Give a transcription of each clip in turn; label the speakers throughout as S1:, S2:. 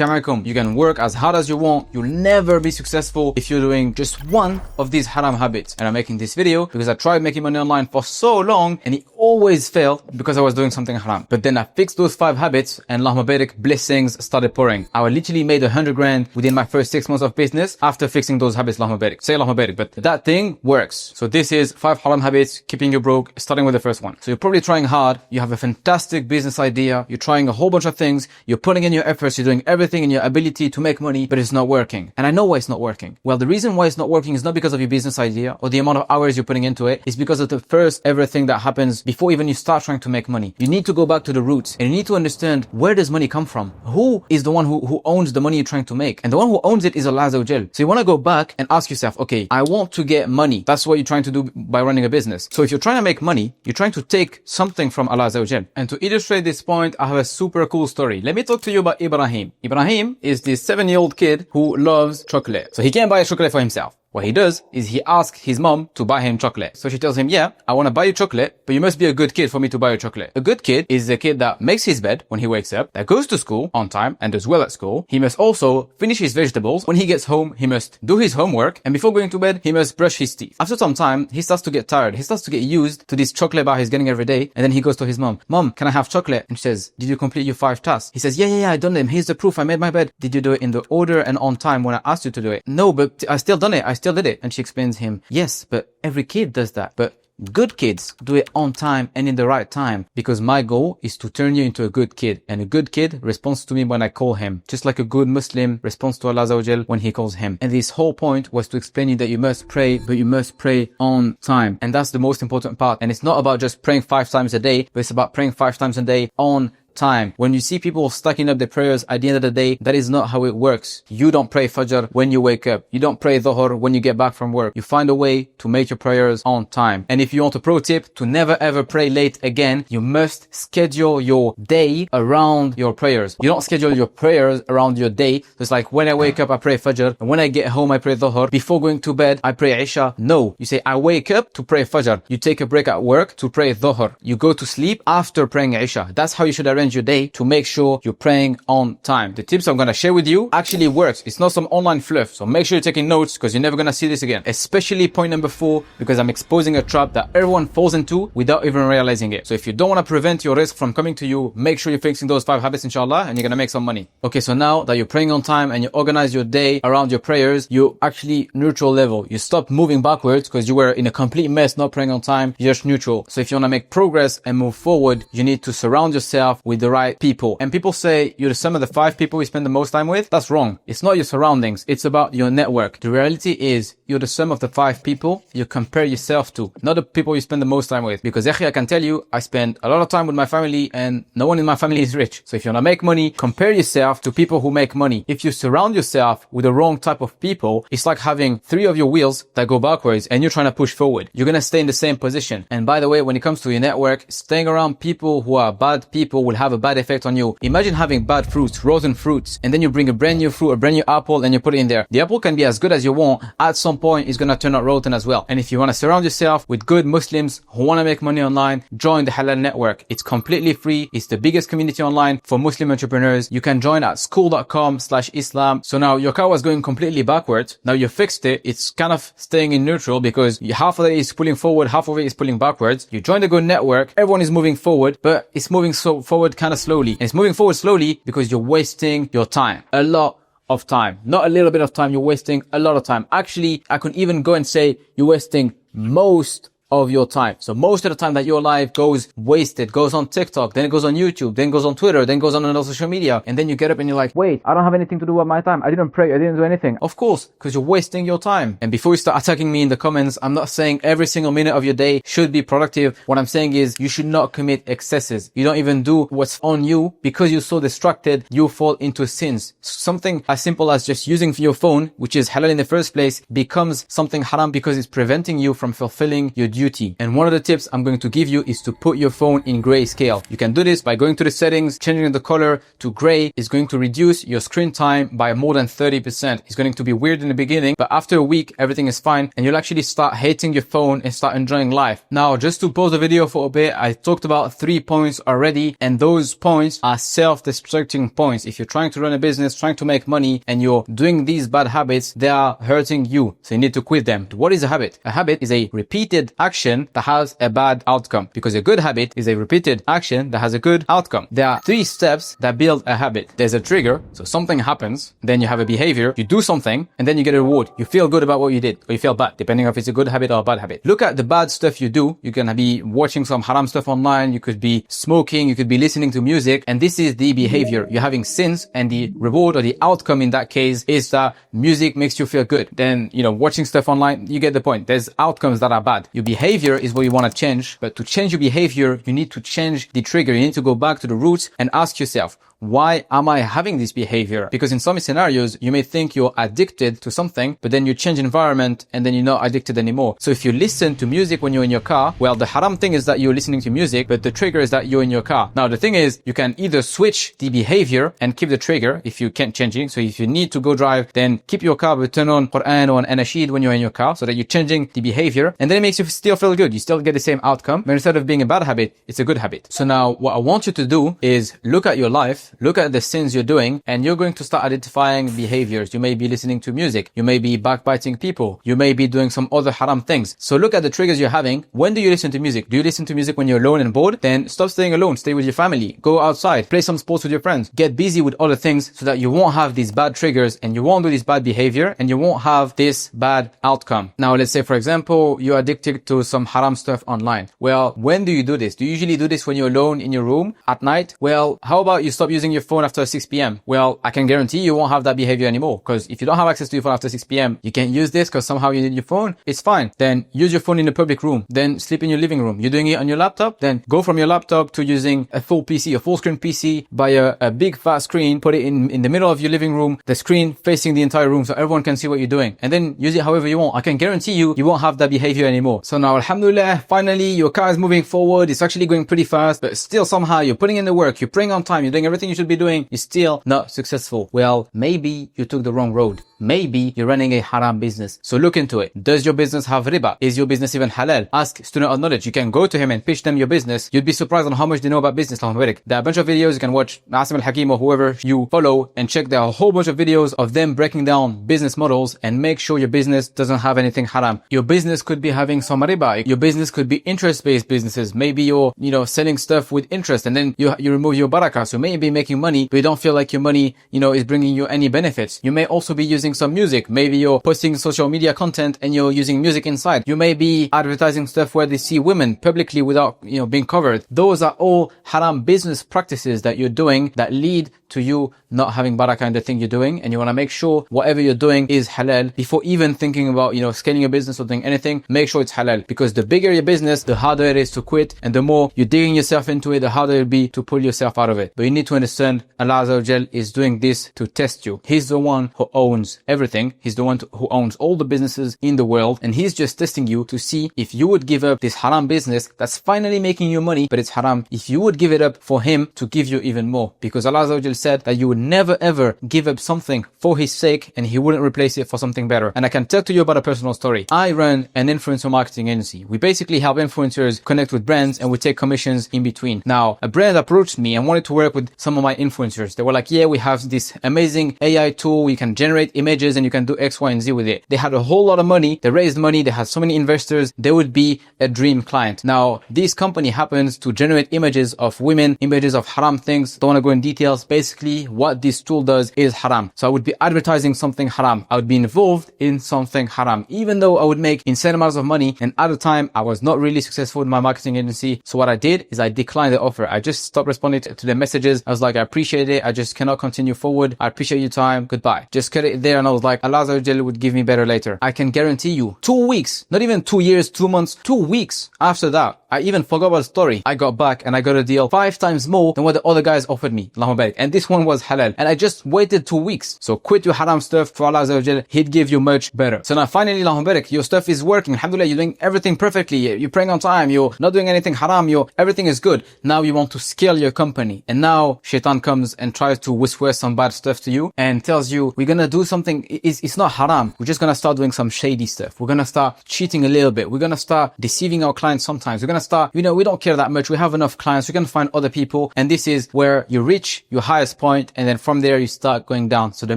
S1: Assalamu alaikum. You can work as hard as you want. You'll never be successful if you're doing just one of these haram habits. And I'm making this video because I tried making money online for so long and it always failed because I was doing something haram. But then I fixed those 5 habits and Allahumma barik, blessings started pouring. I literally made 100 grand within my first 6 months of business after fixing those habits. Allahumma barik. Say Allahumma barik. But that thing works. So this is 5 haram habits keeping you broke, starting with the first one. So you're probably trying hard. You have a fantastic business idea. You're trying a whole bunch of things. You're putting in your efforts. You're doing everything in your ability to make money, but it's not working. And I know why it's not working. Well, the reason why it's not working is not because of your business idea or the amount of hours you're putting into it. It's because of the first ever thing that happens before even you start trying to make money. You need to go back to the roots and you need to understand, where does money come from? Who is the one who owns the money you're trying to make? And the one who owns it is Allah Azza wa Jal. So you want to go back and ask yourself, okay, I want to get money. That's what you're trying to do by running a business. So if you're trying to make money, you're trying to take something from Allah Azza wa Jal. And to illustrate this point, I have a super cool story. Let me talk to you about Ibrahim. Ibrahim is this 7-year-old kid who loves chocolate. So he can't buy a chocolate for himself. What he does is he asks his mom to buy him chocolate. So she tells him, yeah, I want to buy you chocolate, but you must be a good kid for me to buy you chocolate. A good kid is a kid that makes his bed when he wakes up, that goes to school on time and does well at school. He must also finish his vegetables. When he gets home, he must do his homework. And before going to bed, he must brush his teeth. After some time, he starts to get tired. He starts to get used to this chocolate bar he's getting every day. And then he goes to his mom, Mom, can I have chocolate? And she says, did you complete your 5 tasks? He says, yeah, I done them. Here's the proof. I made my bed. Did you do it in the order and on time when I asked you to do it? No, but I still done it. I still did it. And she explains him, yes, but every kid does that. But good kids do it on time and in the right time, because my goal is to turn you into a good kid. And a good kid responds to me when I call him, just like a good Muslim responds to Allah Azza wa Jal when he calls him. And this whole point was to explain you that you must pray, but you must pray on time. And that's the most important part. And it's not about just praying 5 times a day, but it's about praying 5 times a day on time. When you see people stacking up their prayers at the end of the day, that is not how it works. You don't pray Fajr when you wake up. You don't pray Dhuhr when you get back from work. You find a way to make your prayers on time. And if you want a pro tip to never ever pray late again, you must schedule your day around your prayers. You don't schedule your prayers around your day. It's like when I wake up, I pray Fajr. And when I get home, I pray Dhuhr. Before going to bed, I pray Isha. No. You say, I wake up to pray Fajr. You take a break at work to pray Dhuhr. You go to sleep after praying Isha. That's how you should arrange your day to make sure you're praying on time. The tips I'm going to share with you actually works. It's not some online fluff. So make sure you're taking notes, because you're never going to see this again. Especially point number 4, because I'm exposing a trap that everyone falls into without even realizing it. So if you don't want to prevent your risk from coming to you, make sure you're fixing those 5 habits, inshallah, and you're going to make some money. Okay, so now that you're praying on time and you organize your day around your prayers, you're actually neutral level. You stop moving backwards because you were in a complete mess not praying on time. You're just neutral. So if you want to make progress and move forward, you need to surround yourself with the right people. And people say you're the sum of the 5 people you spend the most time with. That's wrong. It's not your surroundings. It's about your network. The reality is you're the sum of the 5 people you compare yourself to, not the people you spend the most time with. Because I can tell you, I spend a lot of time with my family and no one in my family is rich. So if you want to make money, compare yourself to people who make money. If you surround yourself with the wrong type of people, it's like having 3 of your wheels that go backwards and you're trying to push forward. You're going to stay in the same position. And by the way, when it comes to your network, staying around people who are bad people will have a bad effect on you. Imagine having bad fruits, rotten fruits, and then you bring a brand new fruit, a brand new apple, and you put it in there. The apple can be as good as you want. At some point, it's going to turn out rotten as well. And if you want to surround yourself with good Muslims who want to make money online, join the Halal Network. It's completely free. It's the biggest community online for Muslim entrepreneurs. You can join at school.com/Islam. So now your car was going completely backwards. Now you fixed it. It's kind of staying in neutral because half of it is pulling forward, half of it is pulling backwards. You join the good network. Everyone is moving forward, but it's moving forward kind of slowly. And it's moving forward slowly because you're wasting your time. A lot of time. Not a little bit of time. You're wasting a lot of time. Actually, I could even go and say you're wasting most of your time. So most of the time that your life goes wasted, goes on TikTok, then it goes on YouTube, then goes on Twitter, then goes on another social media. And then you get up and you're like, wait, I don't have anything to do with my time. I didn't pray. I didn't do anything. Of course, because you're wasting your time. And before you start attacking me in the comments, I'm not saying every single minute of your day should be productive. What I'm saying is you should not commit excesses. You don't even do what's on you because you're so distracted. You fall into sins. Something as simple as just using your phone, which is halal in the first place, becomes something haram because it's preventing you from fulfilling your duty beauty. And one of the tips I'm going to give you is to put your phone in grayscale. You can do this by going to the settings, changing the color to gray. Is going to reduce your screen time by more than 30%. It's going to be weird in the beginning, but after a week, everything is fine and you'll actually start hating your phone and start enjoying life. Now, just to pause the video for a bit, I talked about 3 points already, and those points are self-destructing points. If you're trying to run a business, trying to make money, and you're doing these bad habits, they are hurting you. So you need to quit them. What is a habit? A habit is a repeated action that has a bad outcome, because a good habit is a repeated action that has a good outcome. There are 3 steps that build a habit. There's a trigger. So something happens, then you have a behavior, you do something, and then you get a reward. You feel good about what you did, or you feel bad, depending on if it's a good habit or a bad habit. Look at the bad stuff you do. You're gonna be watching some haram stuff online. You could be smoking. You could be listening to music. And this is the behavior. You're having sins, and the reward or the outcome in that case is that music makes you feel good. Then, watching stuff online, you get the point. There's outcomes that are bad. Your behavior is what you want to change. But to change your behavior, you need to change the trigger. You need to go back to the roots and ask yourself, why am I having this behavior? Because in some scenarios, you may think you're addicted to something, but then you change environment and then you're not addicted anymore. So if you listen to music when you're in your car, well, the haram thing is that you're listening to music, but the trigger is that you're in your car. Now, the thing is, you can either switch the behavior and keep the trigger if you can't change it. So if you need to go drive, then keep your car, but turn on Quran or an anashid when you're in your car so that you're changing the behavior. And then it makes you still feel good. You still get the same outcome, but instead of being a bad habit, it's a good habit. So now what I want you to do is look at your life, look at the sins you're doing, and you're going to start identifying behaviors. You may be listening to music. You may be backbiting people. You may be doing some other haram things. So look at the triggers you're having. When do you listen to music? Do you listen to music when you're alone and bored? Then stop staying alone. Stay with your family. Go outside. Play some sports with your friends. Get busy with other things so that you won't have these bad triggers and you won't do this bad behavior and you won't have this bad outcome. Now, let's say, for example, you're addicted to some haram stuff online. Well, when do you do this? Do you usually do this when you're alone in your room at night? Well, how about you stop using your phone after 6 p.m.? Well, I can guarantee you won't have that behavior anymore, because if you don't have access to your phone after 6 p.m., you can't use this because somehow you need your phone. It's fine. Then use your phone in a public room. Then sleep in your living room. You're doing it on your laptop? Then go from your laptop to using a full PC, a full screen PC, buy a big fat screen, put it in the middle of your living room, the screen facing the entire room so everyone can see what you're doing, and then use it however you want. I can guarantee you won't have that behavior anymore. So now, alhamdulillah, finally your car is moving forward. It's actually going pretty fast, but still somehow you're putting in the work, you're praying on time, you're doing everything you should be doing. You're still not successful. Well, maybe you took the wrong road. Maybe you're running a haram business. So look into it. Does your business have riba? Is your business even halal? Ask student of knowledge. You can go to him and pitch them your business. You'd be surprised on how much they know about business. There are a bunch of videos you can watch. Asim al-Hakim or whoever you follow and check. There are a whole bunch of videos of them breaking down business models, and make sure your business doesn't have anything haram. Your business could be having some riba. Your business could be interest-based businesses. Maybe you're, selling stuff with interest, and then you remove your barakah. So maybe making money, but you don't feel like your money, is bringing you any benefits. You may also be using some music. Maybe you're posting social media content and you're using music inside. You may be advertising stuff where they see women publicly without, being covered. Those are all haram business practices that you're doing that lead to you not having barakah in the thing you're doing. And you want to make sure whatever you're doing is halal before even thinking about, scaling your business or doing anything. Make sure it's halal, because the bigger your business, the harder it is to quit. And the more you're digging yourself into it, the harder it'll be to pull yourself out of it. But you need to understand Allah Azza wa Jal is doing this to test you. He's the one who owns everything. He's the one who owns all the businesses in the world. And he's just testing you to see if you would give up this haram business that's finally making you money, but it's haram. If you would give it up for him to give you even more. Because Allah Azza wa Jal said that you would never ever give up something for his sake and he wouldn't replace it for something better. And I can tell to you about a personal story. I run an influencer marketing agency. We basically help influencers connect with brands and we take commissions in between. Now, a brand approached me and wanted to work with some of my influencers. They were like, yeah, we have this amazing AI tool. You can generate images and you can do X, Y, and Z with it. They had a whole lot of money. They raised money. They had so many investors. They would be a dream client. Now, this company happens to generate images of women, images of haram things. Don't want to go in details. Basically, what this tool does is haram. So I would be advertising something haram. I would be involved in something haram, even though I would make insane amounts of money. And at the time, I was not really successful in my marketing agency. So what I did is I declined the offer. I just stopped responding to the messages. I was like, I appreciate it. I just cannot continue forward. I appreciate your time. Goodbye. Just cut it there. And I was like, Allah Azza wa Jalla would give me better later. I can guarantee you 2 weeks, not even 2 years, 2 months, 2 weeks after that, I even forgot about the story. I got back and I got a deal 5 times more than what the other guys offered me. And this one was halal. And I just waited 2 weeks. So quit your haram stuff for Allah Azza wa Jal. He'd give you much better. So now finally, Allahumma barak, your stuff is working. Alhamdulillah, you're doing everything perfectly. You're praying on time. You're not doing anything haram. Everything is good. Now you want to scale your company. And now shaitan comes and tries to whisper some bad stuff to you and tells you, we're going to do something. It's not haram. We're just going to start doing some shady stuff. We're going to start cheating a little bit. We're going to start deceiving our clients sometimes. We're going to start, we don't care that much. We have enough clients. We're going to find other people. And this is where you reach your highest point. And then from there, you start going down. So the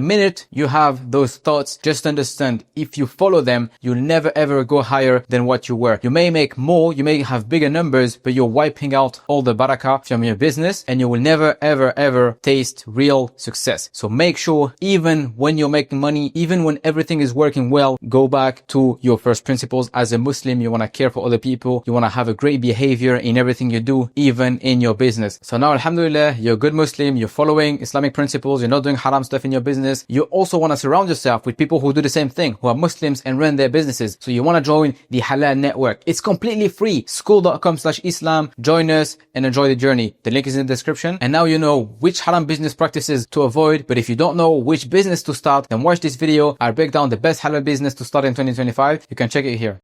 S1: minute you have those thoughts, just understand, if you follow them, you'll never ever go higher than what you were. You may make more, you may have bigger numbers, but you're wiping out all the barakah from your business and you will never ever taste real success. So make sure, even when you're making money, even when everything is working well, go back to your first principles. As a Muslim, you want to care for other people. You want to have a great behavior in everything you do, even in your business. So now, alhamdulillah, you're a good Muslim, you're following Islamic principles, you're not doing haram stuff in your business. You also want to surround yourself with people who do the same thing, who are Muslims and run their businesses. So you want to join the Halal Network. It's completely free. School.com/Islam. Join us and enjoy the journey. The link is in the description. And now you know which haram business practices to avoid. But if you don't know which business to start, then watch this video. I'll break down the best halal business to start in 2025. You can check it here.